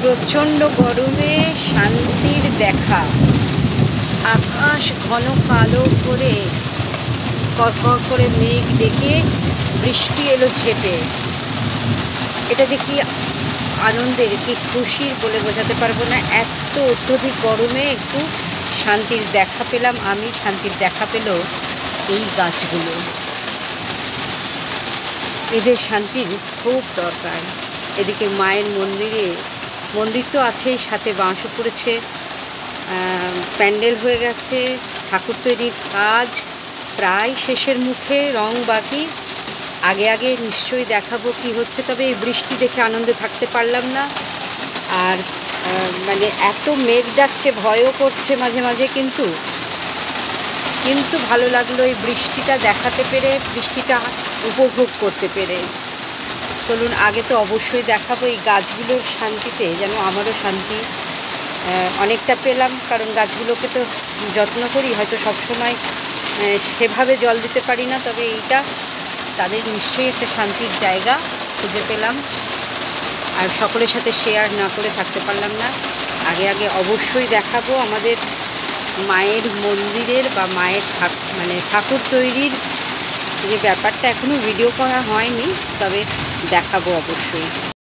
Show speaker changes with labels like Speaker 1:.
Speaker 1: প্রচণ্ড গরমে শান্তির দেখা। আকাশ ঘন কালো করে কড়কড় করে মেঘ ডেকে বৃষ্টি এলো ঝেঁপে। এটা যে কি আনন্দের, কি খুশির বলে বোঝাতে পারবো না। এত অত্যধিক গরমে একটু শান্তির দেখা পেলাম আমি, শান্তির দেখা পেল এই গাছগুলো। এদের শান্তির খুব দরকার। এদিকে মায়ের মন্দির তো আছেই, সাথে বাঁশও পড়েছে, প্যান্ডেল হয়ে গেছে, ঠাকুর তৈরির কাজ প্রায় শেষের মুখে, রং বাকি। আগে নিশ্চয়ই দেখাবো কি হচ্ছে। তবে এই বৃষ্টি দেখে আনন্দে থাকতে পারলাম না। আর মানে এত মেঘ ডাকছে, ভয়ও করছে মাঝে মাঝে, কিন্তু ভালো লাগলো এই বৃষ্টিটা দেখাতে পেরে, বৃষ্টিটা উপভোগ করতে পেরে। চলুন, আগে তো অবশ্যই দেখাবো এই গাছগুলোর শান্তিতে, যেন আমারও শান্তি অনেকটা পেলাম। কারণ গাছগুলোকে তো যত্ন করি, হয়তো সবসময় সেভাবে জল দিতে পারি না, তবে এইটা তাদের নিশ্চয়ই একটা শান্তির জায়গা খুঁজে পেলাম। আর সকলের সাথে শেয়ার না করে থাকতে পারলাম না। আগে অবশ্যই দেখাবো আমাদের মায়ের মন্দিরের বা মায়ের ঠাকুর তৈরির যে ব্যাপারটা। এখনও ভিডিও করা হয়নি, তবে দেখাবো অবশ্যই।